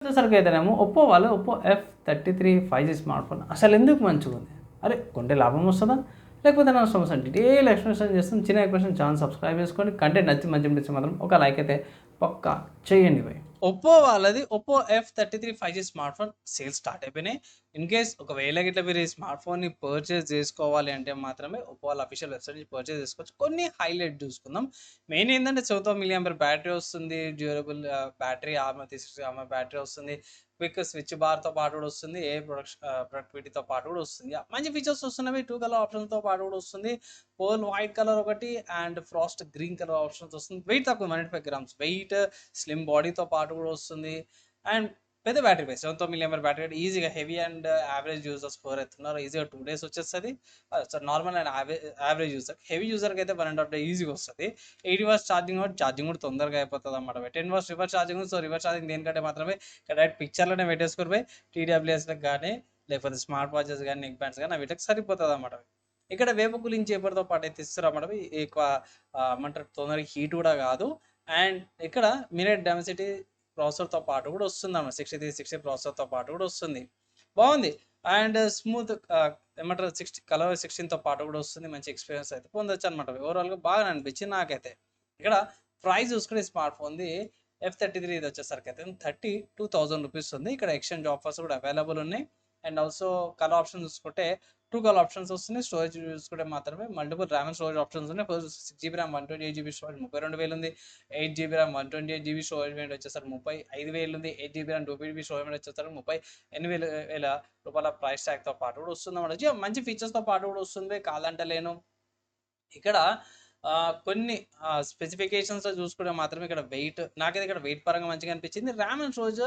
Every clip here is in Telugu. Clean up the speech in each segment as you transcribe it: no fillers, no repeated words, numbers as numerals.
వచ్చేసరికి అయితేనేమో ఒప్పో వాళ్ళు Oppo F33 5G smart phone అసలు ఎందుకు మంచిగా ఉంది, అరే కొంటే లాభం వస్తుందా లేకపోతే నష్టం వస్తుందా, డీటెయిల్ ఎక్స్ప్లెనేషన్ చేస్తాం. చిన్న ఎక్స్ప్లెనేషన్ ఛానల్ సబ్స్క్రైబ్ చేసుకోండి. కంటెంట్ నచ్చి మంచి నచ్చి మాత్రం ఒక లైక్ అయితే పక్కా చేయండి భయ్. ఒప్పో వాళ్ళది Oppo F33 5G smart phone sales start అయిపోయినాయి. ఇన్ కేస్ ఒకవేళ గిట్లా మీరు ఈ స్మార్ట్ ఫోన్ని పర్చేస్ చేసుకోవాలి అంటే మాత్రమే ఒప్పో వాళ్ళ అఫీషియల్ వెబ్సైట్ నుంచి పర్చేస్ చేసుకోవచ్చు. కొన్ని హైలైట్ చూసుకుందాం. మెయిన్ ఏంటంటే 4000 mAh బ్యాటరీ వస్తుంది, durable battery, armour 360 armour battery వస్తుంది, క్విక్ స్విచ్ బార్తో పాటు కూడా వస్తుంది, ఏ ప్రొడక్టివిటీతో పాటు కూడా వస్తుంది. మంచి ఫీచర్స్ వస్తున్నవి. 2 కలర్ ఆప్షన్తో పాటు కూడా వస్తుంది. పోల్ వైట్ కలర్ ఒకటి and Frost green colour options వస్తుంది. వెయిట్ తక్కువ 95 grams వెయిట్, స్లిమ్ బాడీతో పాటు కూడా వస్తుంది. అండ్ పెద్ద బ్యాటరీ బేస్ 7000 mAh బ్యాటరీ ఈజీగా హెవీ అండ్ యావరేజ్ యూజర్స్ ఫోర్ అవుతున్నారు. ఈజీగా 2 days వచ్చేస్తుంది. Normal and average user, heavy యూజర్కి అయితే 1.5 day ఈజీగా వస్తుంది. 80 watts ఛార్జింగ్ కూడా తొందరగా అయిపోతుంది అన్నమాట. 10 watts reverse charging. So reverse charging దేనికంటే మాత్రమే డైరెక్ట్ పిక్చర్లోనే పెట్టేసుకుని పోయి టీడబ్ల్యూఎస్లకు కానీ లేకపోతే స్మార్ట్ వాచెస్ కానీ నెక్ బ్యాండ్స్ కానీ వీటికి సరిపోతుంది అన్నమాట. ఇక్కడ వేప కూలింగ్ చేపర్తో పాటు అయితే ఇస్తారన్నమాట. ఎక్కువ ఏమంటారు తొందరగా హీట్ కూడా కాదు. అండ్ ఇక్కడ మినిట్ డెన్సిటీ ప్రాసెసర్తో పాటు కూడా వస్తుంది అన్నమాట. 6360 ప్రాసెసర్తో పాటు కూడా వస్తుంది. బాగుంది. అండ్ స్మూత్ ఏమంటారు 60 కలర్ 16తో పాటు కూడా వస్తుంది. మంచి ఎక్స్పీరియన్స్ అయితే పొందొచ్చు అనమాట. ఓవరాల్గా బాగా అనిపించింది నాకైతే. ఇక్కడ ప్రైస్ చూసుకునే స్మార్ట్ ఫోన్ది F33 ఇది వచ్చేసరికి అయితే 32,000 రూపీస్ ఉంది. ఇక్కడ ఎక్స్చేంజ్ ఆఫర్స్ కూడా అవైలబుల్ ఉన్నాయి. అండ్ ఆల్సో కలర్ ఆప్షన్ చూసుకుంటే 2 కలర్ ఆప్షన్స్ వస్తున్నాయి. స్టోరేజ్ చూసుకుంటే మాత్రమే multiple RAM and storage options ఉన్నాయి. 6GB ర్యామ్ 128GB స్టోరేజ్ 32,000 ఉంది. 8GB RAM 128GB storage variant వచ్చేసరికి 35,000 ఉంది. 8GB RAM 2GB storage variant వచ్చేసరికి 38,000 రూపాయల ప్రైస్ ట్యాగ్తో పాటు కూడా వస్తుంది అన్నమాట. మంచి ఫీచర్స్తో పాటు కూడా వస్తుంది, కాదంటే లేను. ఇక్కడ కొన్ని స్పెసిఫికేషన్స్లో చూసుకుంటే మాత్రమే ఇక్కడ వెయిట్, నాకైతే ఇక్కడ వెయిట్ పరంగా మంచిగా అనిపించింది. ర్యామ్ అండ్ స్టోరేజ్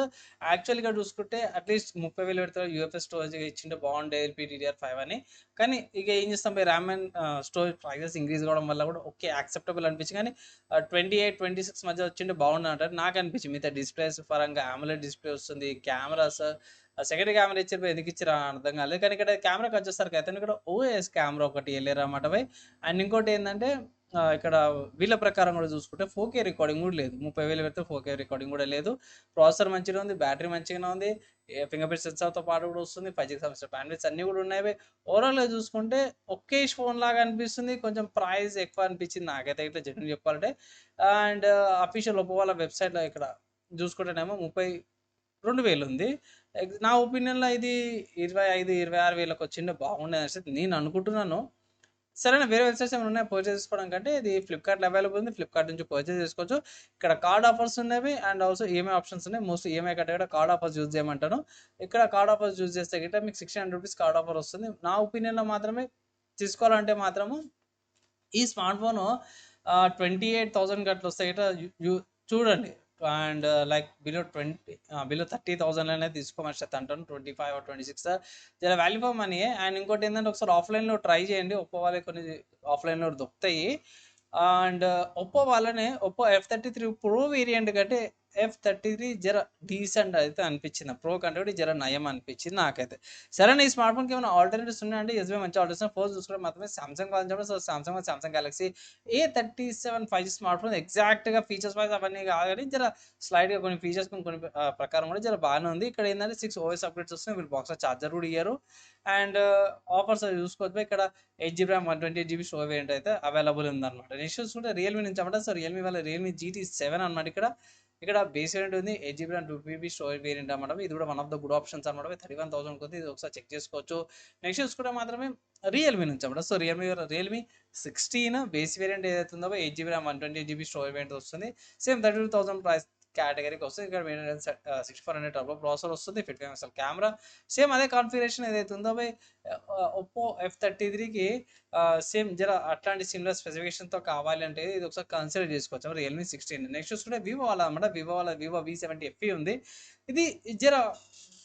యాక్చువల్గా చూసుకుంటే అట్లీస్ట్ 30,000 పెడతారు. యూఎఫ్ఎస్ స్టోరేజ్ ఇచ్చింటే బాగుండే LPDDR5 అని. కానీ ఇక ఏం చేస్తాం, RAM and storage prices increase కావడం వల్ల కూడా ఓకే యాక్సెప్టబుల్ అనిపించింది. కానీ 28, 26 మధ్య వచ్చింటే బాగుండు అంటారు నాకు అనిపించింది. మిగతా డిస్ప్లేస్ పరంగా AMOLED డిస్ప్లే వస్తుంది. కెమెరాస్ సెకండరీ కెమెరా ఇచ్చారు, ఎందుకు ఇచ్చారు అర్థం కాలేదు. కానీ ఇక్కడ కెమెరాకి వచ్చేసరికి అయితే ఇక్కడ OIS కెమెరా ఒకటి వెళ్ళారన్నమాట. అండ్ ఇంకోటి ఏంటంటే ఇక్కడ వీళ్ళ ప్రకారం కూడా చూసుకుంటే 4K రికార్డింగ్ కూడా లేదు. 30,000 పెడితే 4K రికార్డింగ్ కూడా లేదు. ప్రాసెసర్ మంచిగా ఉంది, బ్యాటరీ మంచిగానే ఉంది, ఫింగర్ ప్రింట్ సెన్సార్తో పాటు కూడా వస్తుంది. 5G సంబంధించిన బ్యాండ్విడ్త్స్ అన్నీ కూడా ఉన్నాయి. ఓవరాల్గా చూసుకుంటే ఒకేష్ ఫోన్ లాగా అనిపిస్తుంది. కొంచెం ప్రైస్ ఎక్కువ అనిపించింది నాకైతే ఇట్లా జెన్యూన్ చెప్పాలంటే. అండ్ అఫీషియల్ ఒప్పో వాళ్ళ వెబ్సైట్లో ఇక్కడ చూసుకుంటేనేమో 32,000 ఉంది. నా ఒపీనియన్లో ఇది 25,000, 26,000కి వచ్చిండే బాగుండేది అనేసి నేను అనుకుంటున్నాను. సరేనా, వేరే వెబ్సైట్స్ ఏమైనా ఉన్నాయి పర్చేస్ చేసుకోవడం కంటే ఇది ఫ్లిప్కార్ట్లో అవైలబుల్ ఉంది. ఫ్లిప్కార్ట్ నుంచి పర్చేస్ చేసుకోవచ్చు. ఇక్కడ కార్డ్ ఆఫర్స్ ఉన్నాయి అండ్ ఆల్సో ఈఎంఐ ఆప్షన్స్ ఉన్నాయి. మోస్ట్ ఈఎంఐ కంటే కూడా కార్డ్ ఆఫర్స్ యూజ్ చేయమంటాను. ఇక్కడ కార్డ్ ఆఫర్స్ యూజ్ చేస్తే గిట్ట మీకు 600 రూపీస్ కార్డ్ ఆఫర్ వస్తుంది. నా ఒపీనియన్లో మాత్రమే తీసుకోవాలంటే మాత్రము ఈ స్మార్ట్ ఫోను 28,000 అట్లా వస్తే గిట్ట చూడండి. అండ్ లైక్ బిలో 30,000 అనేది తీసుకోమని అంటాను. 25 or 26 చాలా వాల్యూ ఫర్ మనీ. అండ్ ఇంకోటి ఏంటంటే ఒకసారి ఆఫ్లైన్లో ట్రై చేయండి. ఒప్పో వాళ్ళకి కొన్ని ఆఫ్లైన్లో దొరుకుతాయి. అండ్ ఒప్పో వాళ్ళనే ఒప్పో F33 ప్రో వేరియంట్ కంటే F33 జర డీసెంట్ అయితే అనిపించింది. ప్రో కంటే కూడా జర నయం అనిపించింది నాకైతే. సరేనా, ఈ స్మార్ట్ ఫోన్కి ఏమైనా ఆల్టర్నేటివ్స్ ఉన్నాయంటే ఎస్బీ మంచి ఆల్టర్నేటివ్స్. ఫస్ట్ చూసుకుంటే మాత్రమే సామ్సంగ్ కావాలి. So Samsung Galaxy A37 5G smart phone ఎగ్జాక్ట్గా ఫీచర్స్ వైజ్ అవన్నీ కాదు కానీ జర స్లైడ్గా కొన్ని ఫీచర్స్ కొన్ని ప్రకారం కూడా జర బాగానే ఉంది. ఇక్కడ ఏంటంటే 6 OS అప్డేట్స్ వస్తున్నాయి. వీళ్ళు బాక్స్ ఛార్జర్ కూడా ఇయ్యారు. అండ్ ఆఫర్స్ చూసుకోవచ్చు. ఇక్కడ 8GB RAM 128GB storage variant అయితే అవైలబుల్ ఉందన్నమాట. నెక్స్ట్ చూసుకుంటే రియల్మీ నుంచి అన్నమాట. సో రియల్మీ వాళ్ళ రియల్మీ GT7 అనమాట. ఇక్కడ బేస్ వేరియంట్ ఉంది. 8GB RAM 2GB storage variant అనమాట. ఇది కూడా one of the good options అనమాట. 31,000 కొద్ది ఇది ఒకసారి చెక్ చేసుకోవచ్చు. నెక్స్ట్ చూసుకుంటే మాత్రమే రియల్మీ నుంచి అన్నమాట. సో రియల్మీ 16 బేస్ వేరియంట్ ఏదైతే ఉందో 8GB RAM 128GB storage variant వస్తుంది. సేమ్ 32,000 ప్రైస్ కేటగిరీకి వస్తుంది. ఇక్కడ 6400 టర్బో ప్రాసెసర్ వస్తుంది. 55 MP కెమెరా, సేమ్ అదే కాన్ఫిగరేషన్ ఏదైతే ఉందో ఒప్పో F33కి సేమ్ జర అట్లాంటి సిమిలర్ స్పెసిఫికేషన్తో కావాలి అంటే ఇది ఒకసారి కన్సిడర్ చేసుకోవచ్చు. రియల్మీ 16. నెక్స్ట్ చూసుకుంటే వివో వాళ్ళ అనమాట. వివో V70 FE ఉంది. ఇది జర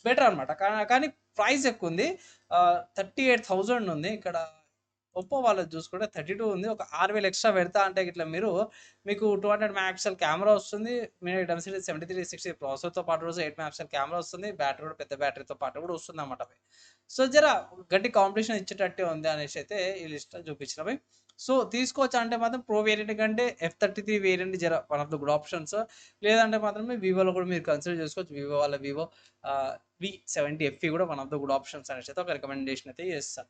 బెటర్ అనమాట. కానీ ప్రైస్ ఎక్కువ ఉంది. 38,000 ఉంది. ఇక్కడ ఒప్పో వాళ్ళది చూసుకుంటే 32 ఉంది. ఒక 6,000 ఎక్స్ట్రా పెడతా అంటే ఇట్లా మీకు 200 MP కెమెరా వస్తుంది. మీరు డెన్సిటీ 7360 ప్రాసెసర్తో పాటు 8 MP కెమెరా వస్తుంది. బ్యాటరీ కూడా పెద్ద బ్యాటరీతో పాటు కూడా వస్తుంది అన్నమాట. సో జర గట్టి కాంపిటీషన్ ఇచ్చేటట్టే ఉంది అనేసి అయితే ఈ లిస్ట్ చూపించినవి. సో తీసుకోవచ్చా అంటే మాత్రం ప్రో వేరియంట్ కంటే F33 variant one of the good options. లేదంటే మాత్రమే వివోలో కూడా మీరు కన్సిడర్ చేసుకోవచ్చు. వివో V70FE కూడా one of the good options అనేసి అయితే ఒక రికమెండేషన్ అయితే చేస్తాను.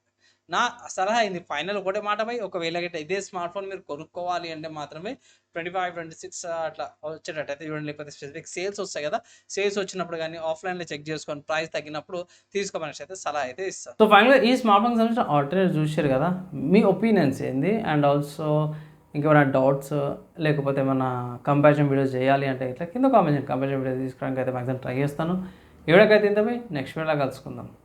నా సలహా అయింది ఫైనల్ ఒకటే మాట పై, ఒకవేళ గిట్ట ఇదే స్మార్ట్ ఫోన్ మీరు కొనుక్కోవాలి అంటే మాత్రమే 25-26 అట్లా వచ్చేటట్టయితే చూడండి. లేకపోతే స్పెసిఫిక్ సేల్స్ వస్తాయి కదా, సేల్స్ వచ్చినప్పుడు కానీ ఆఫ్లైన్లో చెక్ చేసుకొని ప్రైస్ తగ్గినప్పుడు తీసుకోమనేసి అయితే సలహా అయితే ఇస్తాను. సో ఫైనల్గా ఈ స్మార్ట్ ఫోన్ సంబంధించిన ఆల్టర్నేట్ చూసారు కదా, మీ ఒపీనియన్స్ ఏంది? అండ్ ఆల్సో ఇంకేమైనా డౌట్స్ లేకపోతే ఏమైనా కంపారిజన్ వీడియోస్ చేయాలి అంటే ఇట్లా కింద కామెంట్ చేయండి. కంపారిజన్ వీడియో తీసుకోవడానికి అయితే మ్యాక్సిమం ట్రై చేస్తాను. ఎవరికైతే ఇంతపై నెక్స్ట్ వీడియోలో కలుసుకుందాం.